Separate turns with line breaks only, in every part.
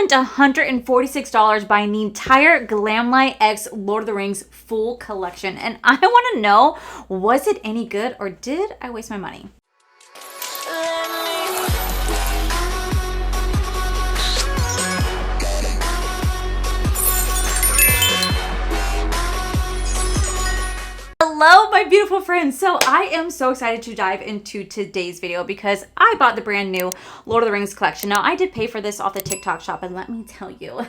spent $146 buying the entire Glamlite X Lord of the Rings full collection, and I want to know, was it any good or did I waste my money? Hello, my beautiful friends. So I am so excited to dive into today's video because I bought the brand new Lord of the Rings collection. Now, I did pay for this off the TikTok shop, and let me tell you,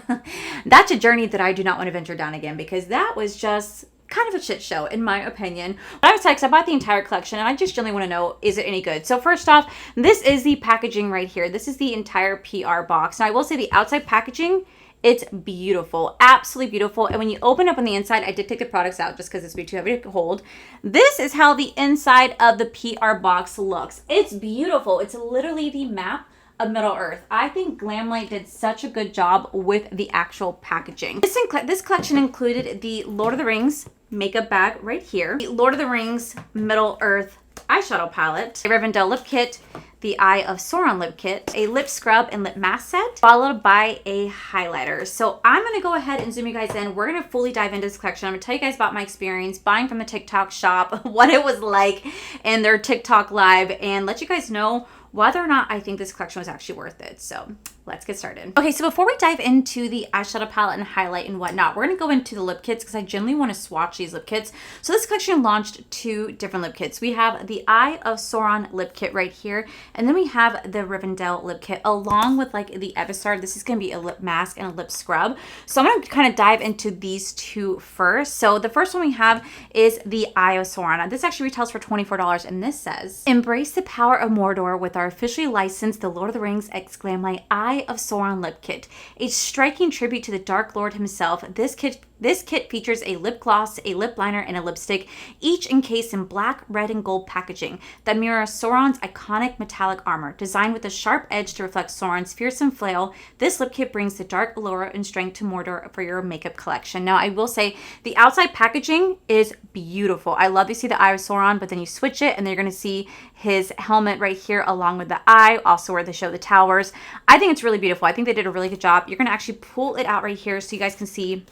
that's a journey that I do not want to venture down again because that was just kind of a shit show, in my opinion. But I'm excited because I bought the entire collection, and I just generally want to know, is it any good? So first off, this is the packaging right here. This is the entire PR box. Now, I will say the outside packaging, it's beautiful, absolutely beautiful. And when you open up on the inside, I did take the products out just because it's too heavy to hold. This is how the inside of the PR box looks. It's beautiful. It's literally the map of Middle Earth. I think Glamlite did such a good job with the actual packaging. This collection included the Lord of the Rings makeup bag right here, the Lord of the Rings Middle Earth eyeshadow palette, a Rivendell lip kit, the Eye of Sauron lip kit, a lip scrub and lip mask set, followed by a highlighter. So I'm going to go ahead and zoom you guys in. We're going to fully dive into this collection. I'm going to tell you guys about my experience buying from the TikTok shop, what it was like in their TikTok live, and let you guys know whether or not I think this collection was actually worth it. So let's get started. Okay, so before we dive into the eyeshadow palette and highlight and whatnot, we're gonna go into the lip kits because I generally want to swatch these lip kits. So this collection launched 2 different lip kits. We have the Eye of Sauron lip kit right here, and then we have the Rivendell lip kit along with like the Evistar. This is gonna be a lip mask and a lip scrub. So I'm gonna kind of dive into these 2 first. So the first one we have is the Eye of Sauron. This actually retails for $24, and this says, "Embrace the power of Mordor with our officially licensed The Lord of the Rings X Glamlite Eye of Sauron lip kit. A striking tribute to the Dark Lord himself, this kit features a lip gloss, a lip liner, and a lipstick, each encased in black, red, and gold packaging that mirror Sauron's iconic metallic armor. Designed with a sharp edge to reflect Sauron's fearsome flail, this lip kit brings the dark allure and strength to Mordor for your makeup collection." Now, I will say the outside packaging is beautiful. I love to see the Eye of Sauron, but then you switch it, and then you're going to see his helmet right here along with the eye, also where they show the towers. I think it's really beautiful. I think they did a really good job. You're going to actually pull it out right here so you guys can see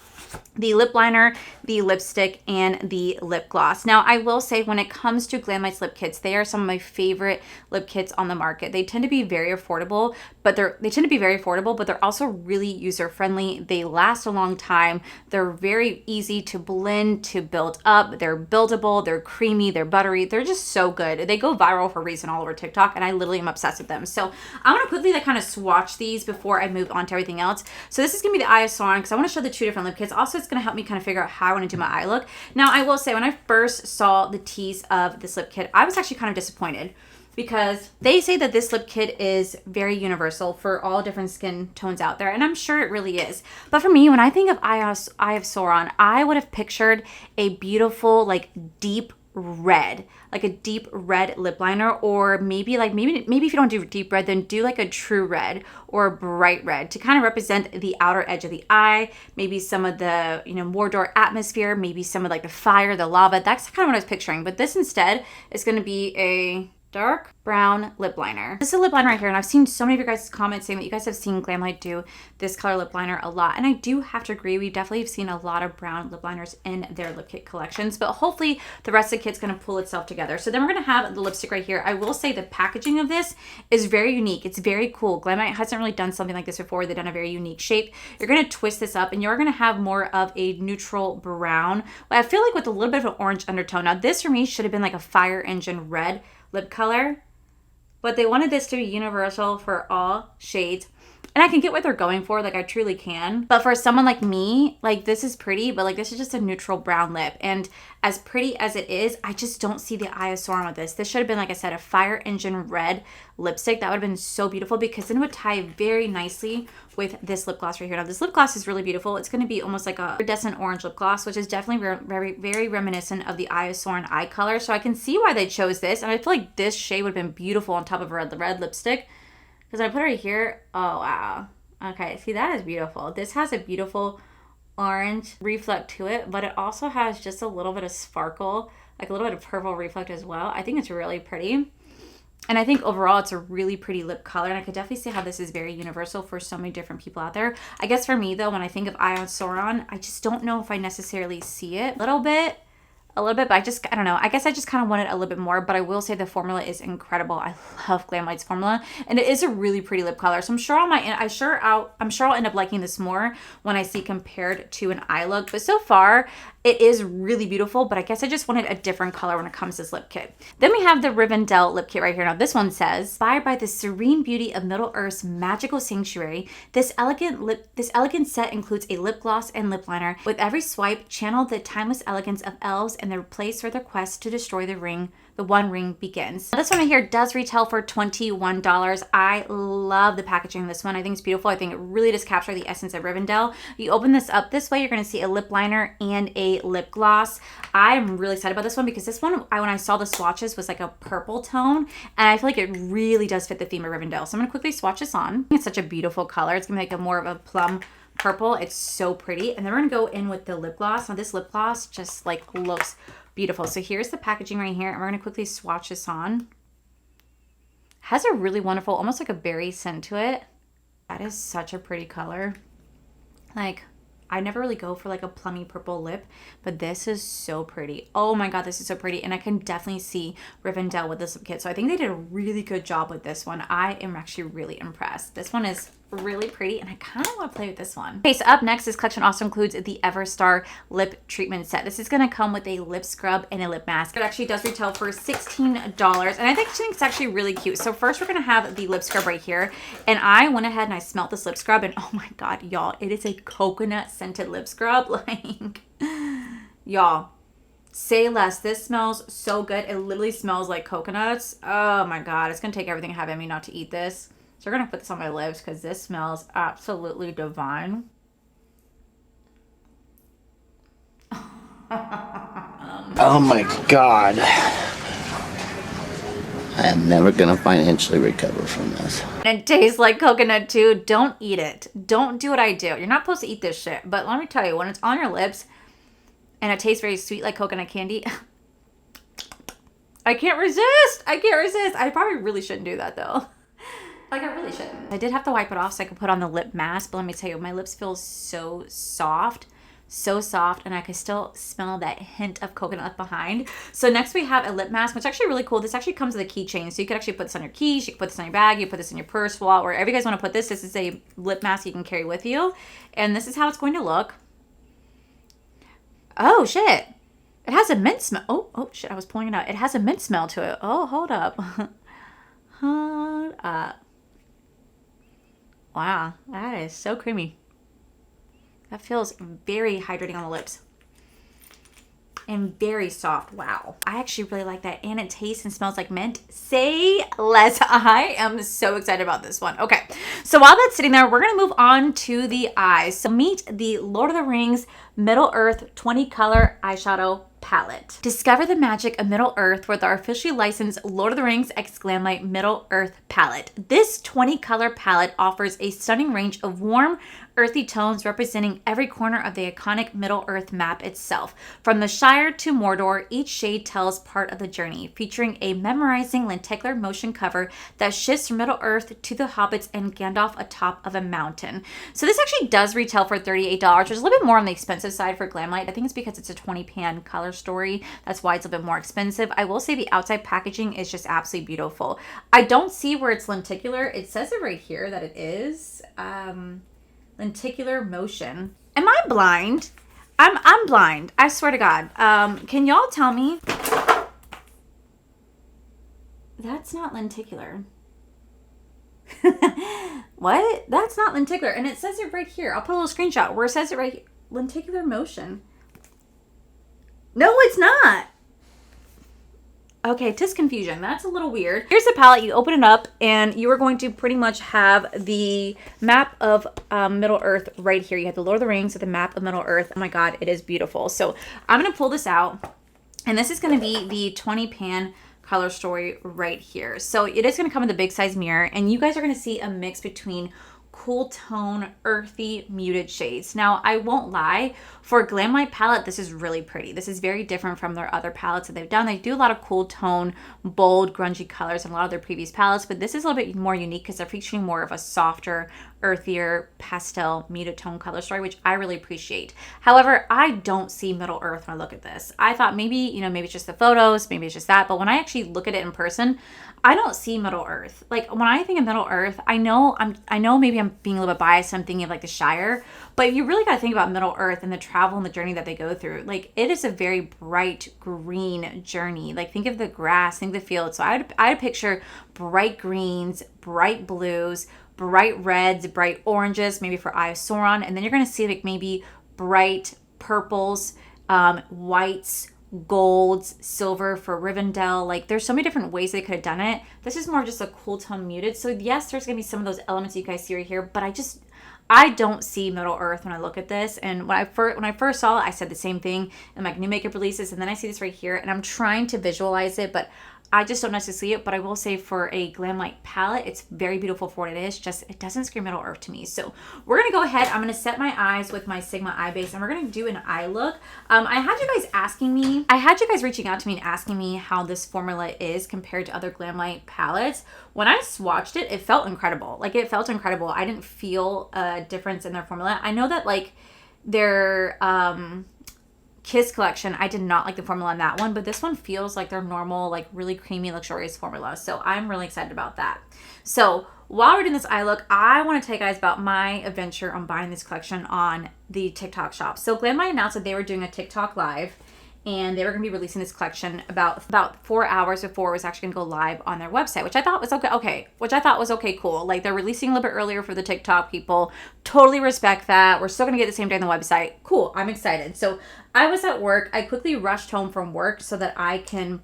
the lip liner, the lipstick, and the lip gloss. Now, I will say when it comes to Glamlite's lip kits, they are some of my favorite lip kits on the market. They tend to be very affordable, but they're also really user-friendly. They last a long time. They're very easy to blend, to build up. They're buildable, they're creamy, they're buttery. They're just so good. They go viral for a reason all over TikTok, and I literally am obsessed with them. So I'm going to quickly kind of swatch these before I move on to everything else. So this is going to be the Eye of Sauron because I want to show the 2 different lip kits. Also, it's going to help me kind of figure out how I want to do my eye look. Now, I will say when I first saw the tease of this lip kit, I was actually kind of disappointed because they say that this lip kit is very universal for all different skin tones out there, and I'm sure it really is. But for me, when I think of Eye of Sauron, I would have pictured a beautiful, like deep red, like a deep red lip liner, or maybe if you don't do deep red, then do like a true red or a bright red to kind of represent the outer edge of the eye, maybe some of the Mordor atmosphere, maybe some of like the fire, the lava. That's kind of what I was picturing, but this instead is going to be a dark brown lip liner. This is a lip liner right here, and I've seen so many of you guys comments saying that you guys have seen Glamlite do this color lip liner a lot, and I do have to agree. We definitely have seen a lot of brown lip liners in their lip kit collections, but hopefully the rest of the kit's going to pull itself together. So then we're going to have the lipstick right here. I will say the packaging of this is very unique. It's very cool. Glamlite hasn't really done something like this before. They've done a very unique shape. You're going to twist this up, and you're going to have more of a neutral brown, but I feel like with a little bit of an orange undertone. Now, this for me should have been like a fire engine red lip color, but they wanted this to be universal for all shades. And I can get what they're going for, like I truly can. But for someone like me, like this is pretty, but like this is just a neutral brown lip. And as pretty as it is, I just don't see the Eye of Sauron with this. This should have been, like I said, a fire engine red lipstick. That would have been so beautiful because then it would tie very nicely with this lip gloss right here. Now this lip gloss is really beautiful. It's going to be almost like a iridescent orange lip gloss, which is definitely very reminiscent of the Eye of Sauron eye color. So I can see why they chose this. And I feel like this shade would have been beautiful on top of a red lipstick. Because I put it right here. Oh, wow. Okay, see, that is beautiful. This has a beautiful orange reflect to it, but it also has just a little bit of sparkle, like a little bit of purple reflect as well. I think it's really pretty. And I think overall it's a really pretty lip color. And I could definitely see how this is very universal for so many different people out there. I guess for me though, when I think of Eye on Sauron, I just don't know if I necessarily see it a little bit, but I don't know. I guess I just kind of wanted a little bit more, but I will say the formula is incredible. I love Glamlite's formula, and it is a really pretty lip color. So I'm sure I'll end up liking this more when I see compared to an eye look. But so far, it is really beautiful, but I guess I just wanted a different color when it comes to this lip kit. Then we have the Rivendell lip kit right here. Now this one says, inspired by the serene beauty of Middle-earth's magical sanctuary, this elegant set includes a lip gloss and lip liner. With every swipe, channel the timeless elegance of elves and their place for their quest to destroy the ring. The One Ring begins. This one right here does retail for $21. I love the packaging of this one. I think it's beautiful. I think it really does capture the essence of Rivendell. You open this up this way, you're going to see a lip liner and a lip gloss. I'm really excited about this one because this one, when I saw the swatches, was like a purple tone, and I feel like it really does fit the theme of Rivendell. So I'm going to quickly swatch this on. It's such a beautiful color. It's going to be like more of a plum purple. It's so pretty. And then we're going to go in with the lip gloss. Now this lip gloss just like looks beautiful. So here's the packaging right here, and we're going to quickly swatch this on. Has a really wonderful, almost like a berry scent to it. That is such a pretty color. Like, I never really go for like a plummy purple lip, but this is so pretty. Oh my god, this is so pretty. And I can definitely see Rivendell with this lip kit. So I think they did a really good job with this one. I am actually really impressed. This one is really pretty, and I kind of want to play with this one. Okay, so up next, this collection also includes the Everstar lip treatment set. This is going to come with a lip scrub and a lip mask. It actually does retail for $16, and I think it's actually really cute. So first we're going to have the lip scrub right here, and I went ahead and I smelled this lip scrub, and oh my god, y'all, it is a coconut scented lip scrub. Like, y'all, say less. This smells so good. It literally smells like coconuts. Oh my god, it's going to take everything I have in me not to eat this. So we're going to put this on my lips because this smells absolutely divine.
Oh my god. I am never going to financially recover from this.
And it tastes like coconut too. Don't eat it. Don't do what I do. You're not supposed to eat this shit. But let me tell you, when it's on your lips and it tastes very sweet like coconut candy, I can't resist. I can't resist. I probably really shouldn't do that though. Like, I really shouldn't. I did have to wipe it off so I could put on the lip mask, but let me tell you, my lips feel so soft, and I can still smell that hint of coconut left behind. So next we have a lip mask, which is actually really cool. This actually comes with a keychain, so you could actually put this on your keys, you can put this on your bag, you put this in your purse, wallet, wherever you guys want to put this. This is a lip mask you can carry with you, and this is how it's going to look. Oh, shit. It has a mint smell. Oh, shit, I was pulling it out. It has a mint smell to it. Oh, hold up. Hold up. Wow, that is so creamy. That feels very hydrating on the lips. And very soft. Wow. I actually really like that. And it tastes and smells like mint. Say less. I am so excited about this one. Okay. So while that's sitting there, we're going to move on to the eyes. So meet the Lord of the Rings Middle-earth 20 color eyeshadow palette. Discover the magic of Middle-earth with our officially licensed Lord of the Rings x Glamlite Middle-earth palette. This 20 color palette offers a stunning range of warm, earthy tones representing every corner of the iconic Middle-earth map itself. From the Shire to Mordor, each shade tells part of the journey, featuring a memorizing lenticular motion cover that shifts from Middle-earth to the hobbits and Gandalf atop of a mountain. So this actually does retail for $38, which is a little bit more on the expensive side for Glamlite. I think it's because it's a 20 pan color story. That's why it's a bit more expensive. I will say the outside packaging is just absolutely beautiful. I don't see where it's lenticular. It says it right here that it is. Lenticular motion. Am I blind? I'm blind. I swear to God. Can y'all tell me? That's not lenticular. What? That's not lenticular. And it says it right here. I'll put a little screenshot where it says it right here. Lenticular motion. No, it's not. Okay, just confusion. That's a little weird. Here's the palette. You open it up, and you are going to pretty much have the map of Middle-earth right here. You have the Lord of the Rings with the map of Middle-earth. Oh my God, it is beautiful. So I'm going to pull this out, and this is going to be the 20 pan color story right here. So it is going to come with a big size mirror, and you guys are going to see a mix between cool tone, earthy, muted shades. Now, I won't lie, for a Glamlite palette, this is really pretty. This is very different from their other palettes that they've done. They do a lot of cool tone, bold, grungy colors in a lot of their previous palettes, but this is a little bit more unique because they're featuring more of a softer, earthier, pastel, muted tone color story, which I really appreciate. However, I don't see Middle Earth when I look at this. I thought maybe, maybe it's just the photos, maybe it's just that, but when I actually look at it in person, I don't see Middle Earth. Like when I think of Middle Earth, I know maybe I'm being a little bit biased. I'm thinking of like the Shire, but you really got to think about Middle Earth and the travel and the journey that they go through. Like it is a very bright green journey. Like think of the grass, think of the field. So I'd picture bright greens, bright blues, bright reds, bright oranges, maybe for Eye of Sauron, and then you're gonna see like maybe bright purples, whites, golds, silver for Rivendell. Like there's so many different ways they could have done it. This is more just a cool tone muted. So yes, there's gonna be some of those elements you guys see right here, but I don't see Middle Earth when I look at this. And when I first saw it, I said the same thing in like new makeup releases, and then I see this right here and I'm trying to visualize it, but I just don't necessarily see it. But I will say for a Glamlite palette, it's very beautiful for what it is. Just it doesn't scream Middle Earth to me. So we're gonna go ahead. I'm gonna set my eyes with my Sigma eye base, and we're gonna do an eye look. I had you guys reaching out to me and asking me how this formula is compared to other Glamlite palettes. When I swatched it, it felt incredible. Like it felt incredible. I didn't feel a difference in their formula. I know that like their Kiss collection, I did not like the formula on that one, but this one feels like their normal, like really creamy, luxurious formula. So I'm really excited about that. So while we're doing this eye look, I want to tell you guys about my adventure on buying this collection on the TikTok shop. So Glamlite announced that they were doing a TikTok live, and they were going to be releasing this collection about 4 hours before it was actually going to go live on their website, which I thought was okay, cool. Like they're releasing a little bit earlier for the TikTok people. Totally respect that. We're still going to get the same day on the website. Cool. I'm excited. So I was at work. I quickly rushed home from work so that I can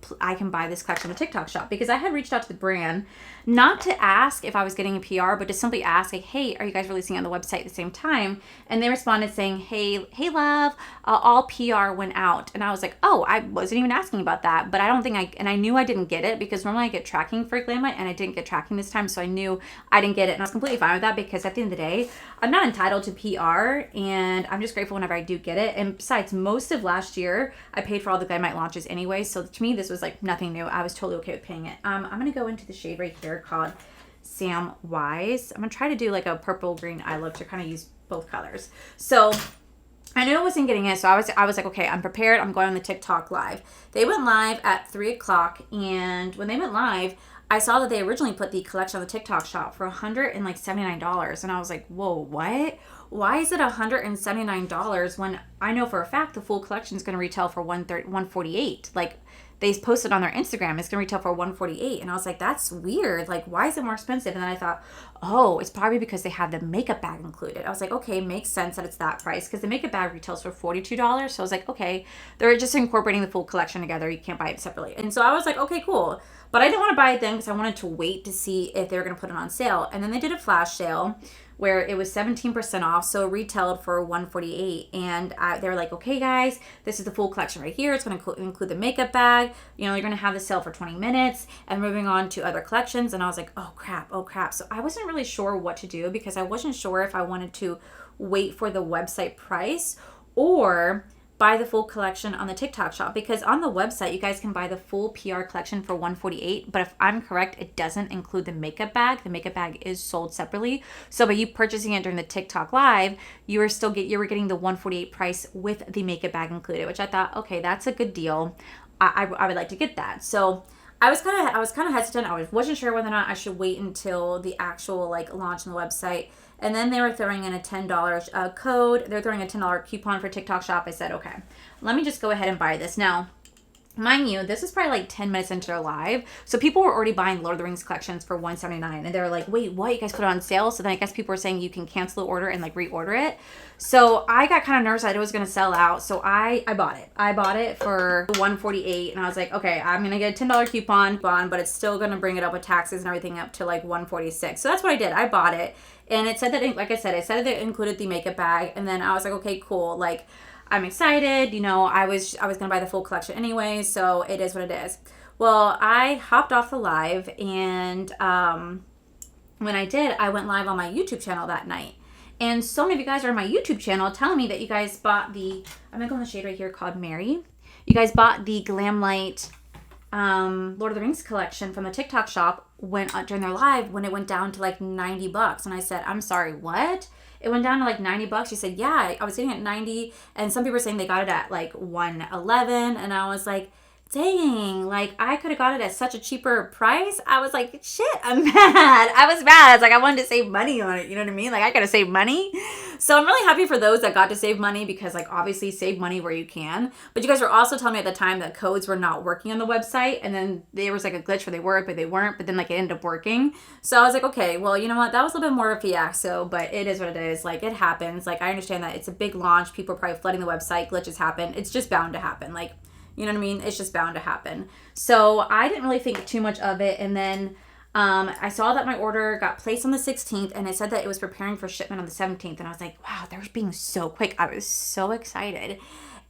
buy this collection on the TikTok shop, because I had reached out to the brand not to ask if I was getting a PR, but to simply ask like, hey, are you guys releasing on the website at the same time? And they responded saying, hey love, all PR went out. And I was like, oh, I wasn't even asking about that, but I knew I didn't get it because normally I get tracking for Glamlite and I didn't get tracking this time. So I knew I didn't get it, and I was completely fine with that because at the end of the day, I'm not entitled to PR, and I'm just grateful whenever I do get it. And besides, most of last year, I paid for all the Glamlite launches anyway. So to me, this was like nothing new. I was totally okay with paying it. I'm going to go into the shade right here called Sam Wise. I'm going to try to do like a purple green eye look to kind of use both colors. So I knew I wasn't getting it, so I was like, okay, I'm prepared. I'm going on the TikTok live. They went live at 3 o'clock, and when they went live, I saw that they originally put the collection on the TikTok shop for $179, and I was like, whoa, what? Why is it $179 when I know for a fact the full collection is going to retail for $148? Like they posted on their Instagram, it's going to retail for $148, and I was like, that's weird. Like, why is it more expensive? And then I thought, oh, it's probably because they have the makeup bag included. I was like, okay, makes sense that it's that price because the makeup bag retails for $42. So I was like, okay, they're just incorporating the full collection together. You can't buy it separately. And so I was like, okay, cool. But I didn't want to buy it then because I wanted to wait to see if they were going to put it on sale. And then they did a flash sale where it was 17% off, so it retailed for $148. And they were like, okay, guys, this is the full collection right here. It's going to include the makeup bag. You're going to have the sale for 20 minutes and moving on to other collections. And I was like, oh, crap. So I wasn't really sure what to do because I wasn't sure if I wanted to wait for the website price or buy the full collection on the TikTok shop, because on the website you guys can buy the full PR collection for $148, but if I'm correct, it doesn't include the makeup bag. The makeup bag is sold separately. So by you purchasing it during the TikTok live, you were getting the $148 price with the makeup bag included, which I thought, okay, that's a good deal. I would like to get that. So I was kind of hesitant. I wasn't sure whether or not I should wait until the actual like launch on the website. And then they were throwing in a $10 code. They're throwing a $10 coupon for TikTok shop. I said, okay, let me just go ahead and buy this. Now, mind you, this is probably like 10 minutes into their live. So people were already buying Lord of the Rings collections for $179. And they were like, wait, what? You guys put it on sale? So then I guess people were saying you can cancel the order and like reorder it. So I got kind of nervous that it was going to sell out. So I bought it. I bought it for $148. And I was like, okay, I'm going to get a $10 coupon, but it's still going to bring it up with taxes and everything up to like $146. So that's what I did. I bought it. And it said that, like I said, that it included the makeup bag. And then I was like, okay, cool. Like, I'm excited. I was going to buy the full collection anyway. So it is what it is. Well, I hopped off the live and when I did, I went live on my YouTube channel that night. And so many of you guys are on my YouTube channel telling me that you guys bought the, I'm going to go in the shade right here called Mary. You guys bought the Glamlite Lord of the Rings collection from the TikTok shop during their live when it went down to like $90. And I said, I'm sorry, what? It went down to like $90. She said, yeah, I was getting it at 90. And some people were saying they got it at like 111. And I was like, dang, like I could have got it at such a cheaper price. I was like, shit, I'm mad. I was mad. I was like, I wanted to save money on it. You know what I mean? Like I gotta save money. So I'm really happy for those that got to save money because like obviously save money where you can. But you guys were also telling me at the time that codes were not working on the website. And then there was like a glitch where they were, but they weren't. But then like it ended up working. So I was like, okay, well, you know what? That was a little bit more of a fiasco, but it is what it is. Like it happens. Like I understand that it's a big launch. People are probably flooding the website. Glitches happen. It's just bound to happen. Like, you know what I mean? It's just bound to happen. So I didn't really think too much of it. And then I saw that my order got placed on the 16th and it said that it was preparing for shipment on the 17th. And I was like, wow, they're being so quick. I was so excited.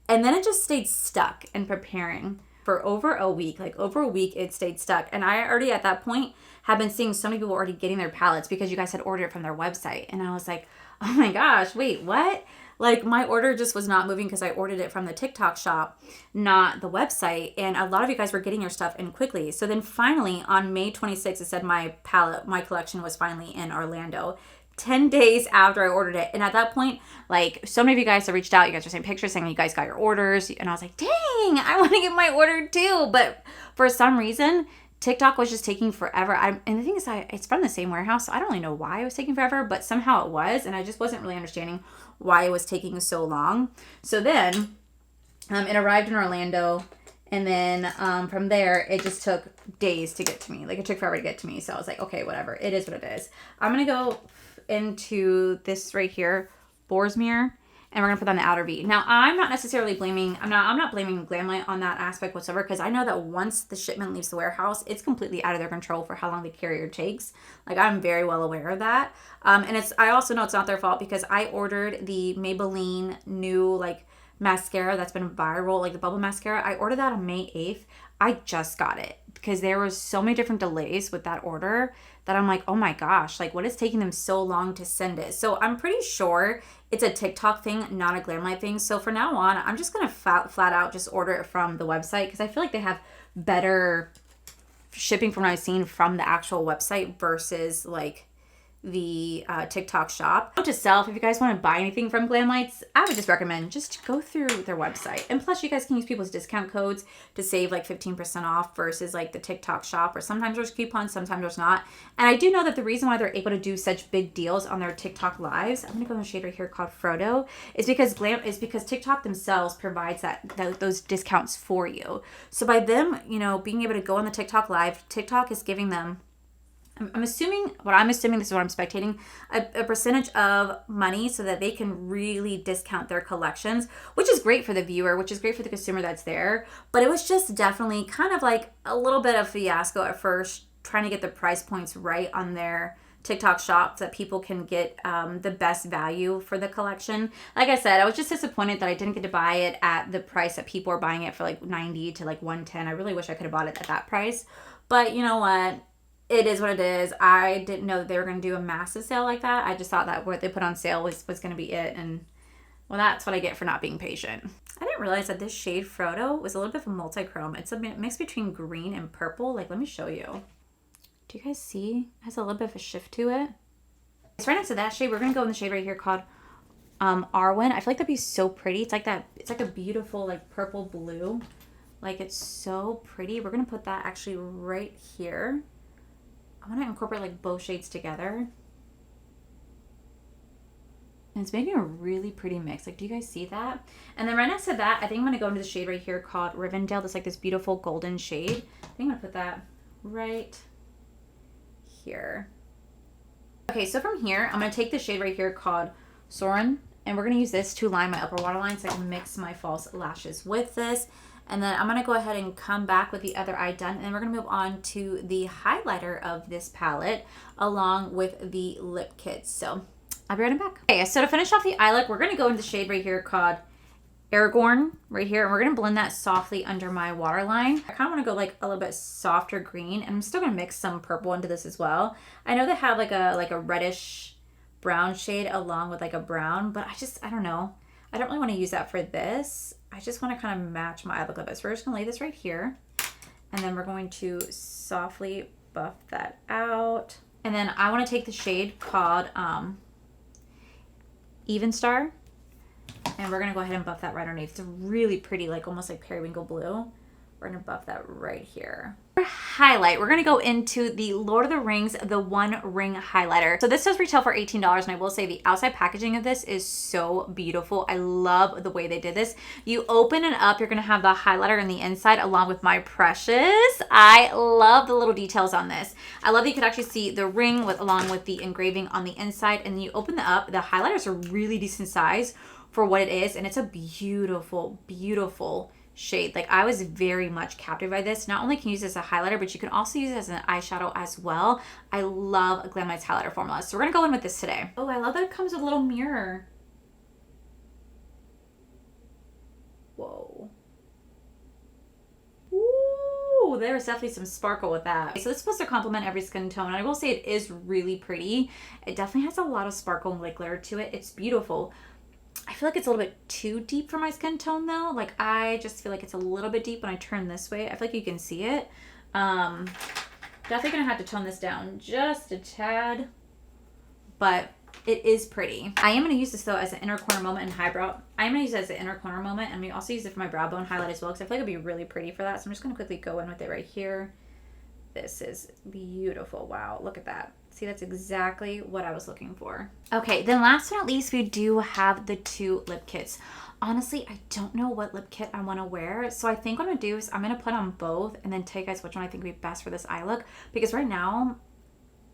And then it just stayed stuck and preparing for over a week. Like over a week, it stayed stuck. And I already at that point had been seeing so many people already getting their palettes because you guys had ordered it from their website. And I was like, oh my gosh, wait, what? Like my order just was not moving because I ordered it from the TikTok shop, not the website. And a lot of you guys were getting your stuff in quickly. So then finally on May 26th, it said my collection was finally in Orlando. 10 days after I ordered it. And at that point, like so many of you guys have reached out. You guys are sending pictures saying you guys got your orders. And I was like, dang, I want to get my order too. But for some reason, TikTok was just taking forever. And the thing is, it's from the same warehouse. So I don't really know why it was taking forever, but somehow it was. And I just wasn't really understanding why it was taking so long. So then it arrived in Orlando. And then from there, it just took days to get to me. Like it took forever to get to me. So I was like, okay, whatever. It is what it is. I'm going to go into this right here, Borsmere. And we're going to put on the outer V. Now, I'm not necessarily blaming, I'm not blaming Glamlite on that aspect whatsoever because I know that once the shipment leaves the warehouse, it's completely out of their control for how long the carrier takes. Like, I'm very well aware of that. And I also know it's not their fault because I ordered the Maybelline new, like, mascara that's been viral, like the bubble mascara. I ordered that on May 8th. I just got it because there was so many different delays with that order that I'm like, oh my gosh, like what is taking them so long to send it? So I'm pretty sure it's a TikTok thing, not a Glamlite thing. So for now on, I'm just going to flat out just order it from the website because I feel like they have better shipping from what I've seen from the actual website versus like the TikTok shop. Note to self, if you guys want to buy anything from Glamlites, I would just recommend just go through their website. And plus you guys can use people's discount codes to save like 15% off versus like the TikTok shop, or sometimes there's coupons, sometimes there's not. And I do know that the reason why they're able to do such big deals on their TikTok lives, I'm gonna go in the shade right here called Frodo, is because TikTok themselves provides those discounts for you. So by them, you know, being able to go on the TikTok live, TikTok is giving them, I'm assuming, this is what I'm spectating, a percentage of money so that they can really discount their collections, which is great for the viewer, which is great for the consumer that's there. But it was just definitely kind of like a little bit of fiasco at first, trying to get the price points right on their TikTok shop so that people can get the best value for the collection. Like I said, I was just disappointed that I didn't get to buy it at the price that people are buying it for, like 90 to like 110. I really wish I could have bought it at that price. But you know what? It is what it is. I didn't know that they were going to do a massive sale like that. I just thought that what they put on sale was going to be it. And, well, that's what I get for not being patient. I didn't realize that this shade Frodo was a little bit of a multi-chrome. It's a mix between green and purple. Like, let me show you. Do you guys see? It has a little bit of a shift to it. It's right next to that shade. We're going to go in the shade right here called Arwen. I feel like that'd be so pretty. It's like that. It's like a beautiful, like, purple blue. Like, it's so pretty. We're going to put that actually right here. I want to incorporate like both shades together. And it's making a really pretty mix. Like, do you guys see that? And then right next to that, I think I'm going to go into the shade right here called Rivendell. That's like this beautiful golden shade. I think I'm going to put that right here. Okay, so from here, I'm going to take the shade right here called Soren. And we're going to use this to line my upper waterline so I can mix my false lashes with this. And then I'm going to go ahead and come back with the other eye done. And then we're going to move on to the highlighter of this palette along with the lip kits. So I'll be right back. Okay, so to finish off the eye look, we're going to go into the shade right here called Aragorn right here, and we're gonna blend that softly under my waterline. I kind of want to go like a little bit softer green, and I'm still gonna mix some purple into this as well. I know they have like a reddish brown shade along with like a brown, but I don't know. I don't really want to use that for this. I just want to kind of match my eye look a bit. So we're just gonna lay this right here, and then we're going to softly buff that out. And then I want to take the shade called Even Star. And we're going to go ahead and buff that right underneath. It's a really pretty, like almost like periwinkle blue. We're going to buff that right here. For highlight, we're going to go into the Lord of the Rings, the One Ring Highlighter. So this does retail for $18, and I will say the outside packaging of this is so beautiful. I love the way they did this. You open it up, you're going to have the highlighter in the inside along with my precious. I love the little details on this. I love that you could actually see the ring along with the engraving on the inside, and then you open it up. The highlighters are really decent size for what it is, and it's a beautiful, beautiful shade. Like, I was very much captivated by this. Not only can you use this as a highlighter, but you can also use it as an eyeshadow as well. I love Glamlite's highlighter formula. So we're gonna go in with this today. Oh, I love that it comes with a little mirror. Whoa. Ooh, there's definitely some sparkle with that. So this is supposed to complement every skin tone. And I will say it is really pretty. It definitely has a lot of sparkle and like glitter to it. It's beautiful. I feel like it's a little bit too deep for my skin tone though. Like, I just feel like it's a little bit deep when I turn this way. I feel like you can see it. Definitely gonna have to tone this down just a tad, but it is pretty. I am gonna use this though as an inner corner moment and highbrow. I'm gonna use it as an inner corner moment, and we also use it for my brow bone highlight as well, because I feel like it'd be really pretty for that. So I'm just gonna quickly go in with it right here. This is beautiful. Wow, look at that. See, that's exactly what I was looking for. Okay, then last but not least, we do have the two lip kits. Honestly, I don't know what lip kit I want to wear. So I think what I'm going to do is I'm going to put on both and then tell you guys which one I think would be best for this eye look. Because right now,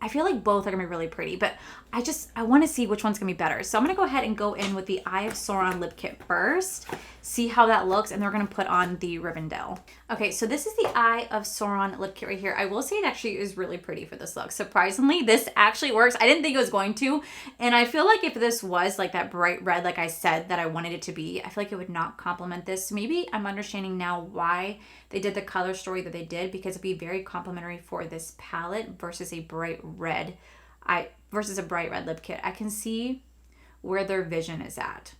I feel like both are going to be really pretty, but I want to see which one's going to be better. So I'm going to go ahead and go in with the Eye of Sauron lip kit first, see how that looks, and then we're going to put on the Rivendell. Okay, so this is the Eye of Sauron lip kit right here. I will say it actually is really pretty for this look. Surprisingly, this actually works. I didn't think it was going to, and I feel like if this was like that bright red, like I said that I wanted it to be, I feel like it would not complement this. So maybe I'm understanding now why they did the color story that they did, because it'd be very complimentary for this palette versus a bright red lip kit. I can see where their vision is at.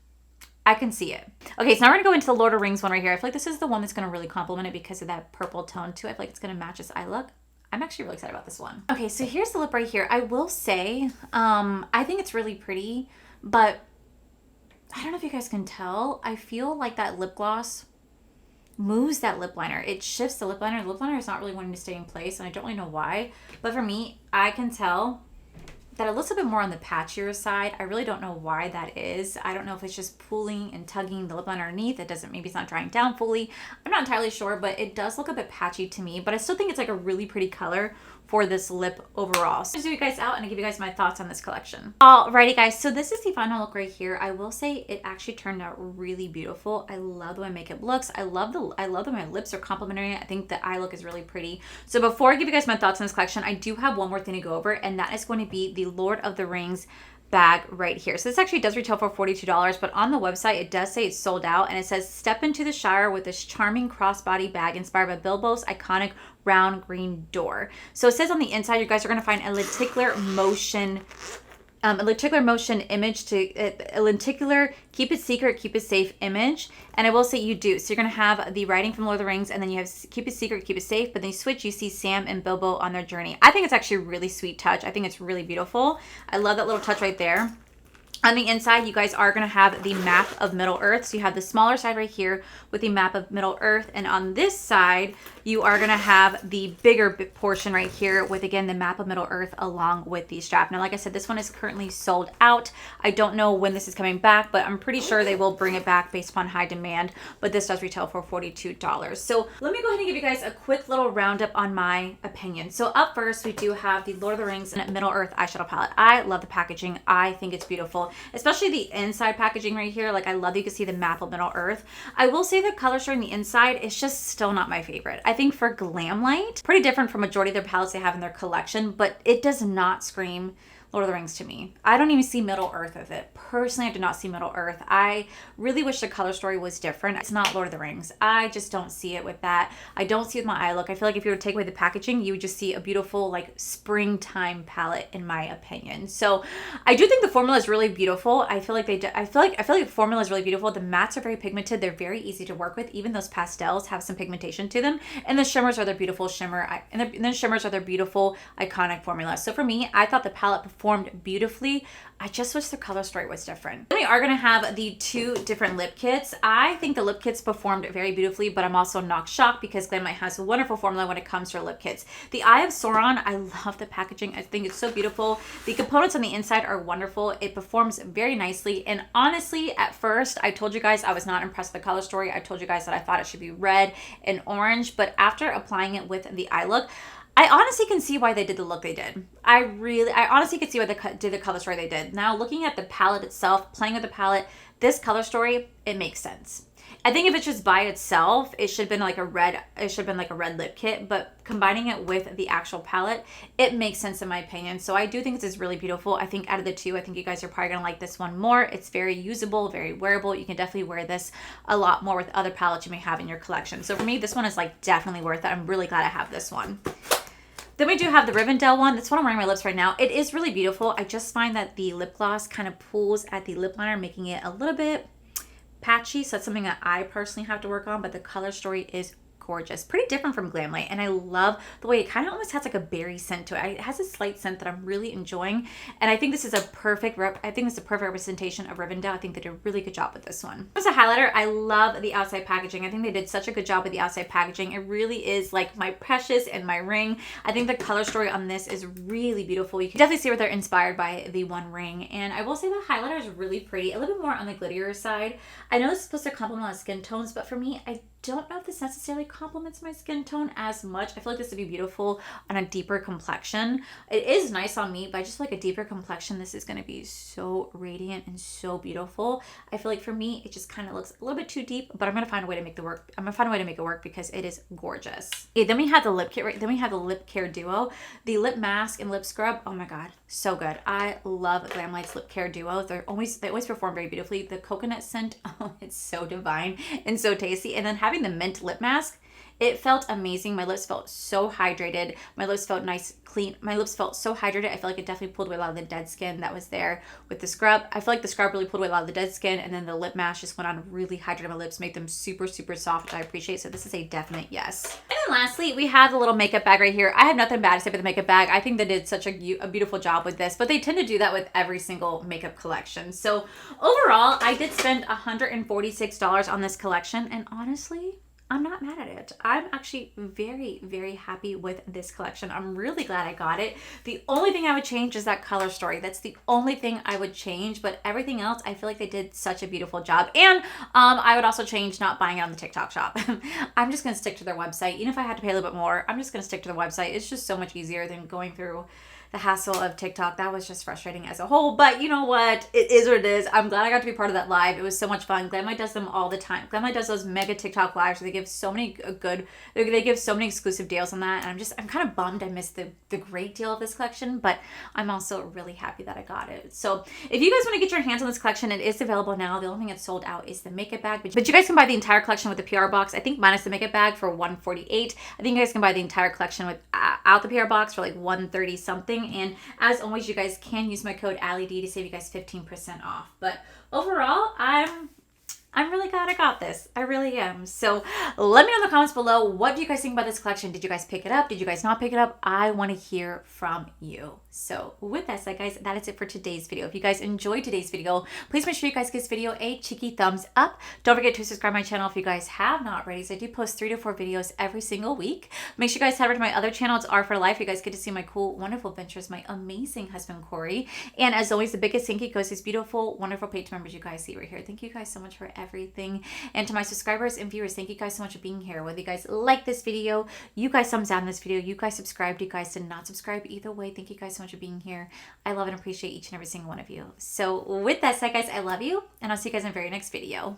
I can see it. Okay, so now we're gonna go into the Lord of the Rings one right here. I feel like this is the one that's gonna really complement it because of that purple tone to it. I feel like it's gonna match this eye look. I'm actually really excited about this one. Okay, so here's the lip right here. I will say, I think it's really pretty, but I don't know if you guys can tell. I feel like that lip gloss moves that lip liner. It shifts the lip liner. The lip liner is not really wanting to stay in place, and I don't really know why. But for me, I can tell that it looks a bit more on the patchier side. I really don't know why that is. I don't know if it's just pulling and tugging the lip liner underneath. It doesn't, maybe it's not drying down fully. I'm not entirely sure, but it does look a bit patchy to me. But I still think it's like a really pretty color for this lip overall. So I'm gonna zoom you guys out and I'll give you guys my thoughts on this collection. Alrighty guys, so this is the final look right here. I will say it actually turned out really beautiful. I love the way my makeup looks. I love the way my lips are complimentary. I think the eye look is really pretty. So before I give you guys my thoughts on this collection, I do have one more thing to go over, and that is going to be the Lord of the Rings bag right here. So this actually does retail for $42, but on the website it does say it's sold out, and it says step into the Shire with this charming crossbody bag inspired by Bilbo's iconic round green door. So it says on the inside you guys are going to find a lenticular motion image a lenticular keep it secret, keep it safe image. And I will say you do. So you're going to have the writing from Lord of the Rings, and then you have keep it secret, keep it safe, but then you switch, you see Sam and Bilbo on their journey. I think it's actually a really sweet touch. I think it's really beautiful. I love that little touch right there. On the inside, you guys are going to have the map of Middle Earth. So you have the smaller side right here with the map of Middle Earth. And on this side, you are going to have the bigger portion right here with, again, the map of Middle Earth along with the strap. Now, like I said, this one is currently sold out. I don't know when this is coming back, but I'm pretty sure they will bring it back based upon high demand. But this does retail for $42. So let me go ahead and give you guys a quick little roundup on my opinion. So up first, we do have the Lord of the Rings Middle Earth eyeshadow palette. I love the packaging. I think it's beautiful, especially the inside packaging right here. Like, I love that you can see the map of Middle Earth. I will say the color story on the inside is just still not my favorite. I think for Glamlite, pretty different from majority of their palettes they have in their collection, but it does not scream Lord of the Rings to me. I don't even see Middle Earth with it. Personally, I do not see Middle Earth. I really wish the color story was different. It's not Lord of the Rings. I just don't see it with that. I don't see it with my eye look. I feel like if you were to take away the packaging, you would just see a beautiful like springtime palette in my opinion. So I do think the formula is really beautiful. I feel like the formula is really beautiful. The mattes are very pigmented. They're very easy to work with. Even those pastels have some pigmentation to them. And the shimmers are their beautiful and the shimmers are their beautiful iconic formula. So for me, I thought the palette performed beautifully. I just wish the color story was different. We are going to have the 2 different lip kits. I think the lip kits performed very beautifully, but I'm also not shocked because Glamlite has a wonderful formula when it comes to lip kits. The Eye of Sauron, I love the packaging. I think it's so beautiful. The components on the inside are wonderful. It performs very nicely. And honestly, at first, I told you guys I was not impressed with the color story. I told you guys that I thought it should be red and orange, but after applying it with the eye look, I honestly can see why they did the look they did. I honestly could see why they did the color story they did. Now, looking at the palette itself, playing with the palette, this color story, it makes sense. I think if it's just by itself, it should have been like a red lip kit, but combining it with the actual palette, it makes sense in my opinion. So I do think this is really beautiful. I think out of the 2, I think you guys are probably gonna like this one more. It's very usable, very wearable. You can definitely wear this a lot more with other palettes you may have in your collection. So for me, this one is like definitely worth it. I'm really glad I have this one. Then we do have the Rivendell one. That's what I'm wearing on my lips right now. It is really beautiful. I just find that the lip gloss kind of pulls at the lip liner, making it a little bit patchy. So that's something that I personally have to work on, but the color story is gorgeous. Pretty different from Glamlite, and I love the way it kind of almost has like a berry scent to it. It has a slight scent that I'm really enjoying, and I think this is a perfect representation of Rivendell. I think they did a really good job with this one. As a highlighter, I love the outside packaging. I think they did such a good job with the outside packaging. It really is like my precious and my ring. I think the color story on this is really beautiful. You can definitely see where they're inspired by the One Ring, and I will say the highlighter is really pretty, a little bit more on the glitterier side. I know this is supposed to complement my skin tones, but for me, I don't know if this necessarily complements my skin tone as much. I feel like this would be beautiful on a deeper complexion. It is nice on me, but I just feel like a deeper complexion, this is going to be so radiant and so beautiful. I feel like for me, it just kind of looks a little bit too deep, but I'm going to find a way to make it work. I'm going to find a way to make it work because it is gorgeous. Okay, then we have the lip kit, right? Then we have the lip care duo, the lip mask and lip scrub. Oh my God, so good. I love Glamlite's lip care duo. They always perform very beautifully. The coconut scent, oh, it's so divine and so tasty. And then having the mint lip mask, it felt amazing. My lips felt so hydrated. My lips felt nice, clean. My lips felt so hydrated. I feel like it definitely pulled away a lot of the dead skin that was there with the scrub. I feel like the scrub really pulled away a lot of the dead skin, and then the lip mask just went on, really hydrated my lips, made them super, super soft, which I appreciate. So this is a definite yes. And then lastly, we have the little makeup bag right here. I have nothing bad to say about the makeup bag. I think they did such a beautiful job with this, but they tend to do that with every single makeup collection. So overall, I did spend $146 on this collection, and honestly, I'm not mad at it. I'm actually very, very happy with this collection. I'm really glad I got it. The only thing I would change is that color story. That's the only thing I would change, but everything else, I feel like they did such a beautiful job. And I would also change not buying it on the TikTok shop. I'm just gonna stick to their website. Even if I had to pay a little bit more, I'm just gonna stick to the website. It's just so much easier than going through the hassle of TikTok. That was just frustrating as a whole, but you know what? It is what it is. I'm glad I got to be part of that live. It was so much fun. Glamlite does them all the time. Glamlite does those mega TikTok lives where they give so many they give so many exclusive deals on that, and I'm kind of bummed I missed the great deal of this collection, but I'm also really happy that I got it. So if you guys want to get your hands on this collection, it is available now. The only thing that's sold out is the makeup bag, but you guys can buy the entire collection with the PR box, I think minus the makeup bag, for $148. I think you guys can buy the entire collection without the PR box for like $130 something, and as always, you guys can use my code Allie D to save you guys 15% off. But overall, I'm really glad I got this. I really am. So let me know in the comments below, what do you guys think about this collection? Did you guys pick it up? Did you guys not pick it up? I want to hear from you. So with that said, guys, that is it for today's video. If you guys enjoyed today's video, please make sure you guys give this video a cheeky thumbs up. Don't forget to subscribe to my channel if you guys have not already. So I do post 3 to 4 videos every single week. Make sure you guys head over to my other channel. It's R for Life. You guys get to see my cool, wonderful adventures, my amazing husband, Corey. And as always, the biggest thank you goes to these beautiful, wonderful page members you guys see right here. Thank you guys so much for everything. And to my subscribers and viewers, thank you guys so much for being here. Whether you guys like this video, you guys thumbs down this video, you guys subscribed, you guys did not subscribe, either way, thank you guys so much for being here. I love and appreciate each and every single one of you. So with that said, guys, I love you, and I'll see you guys in the very next video.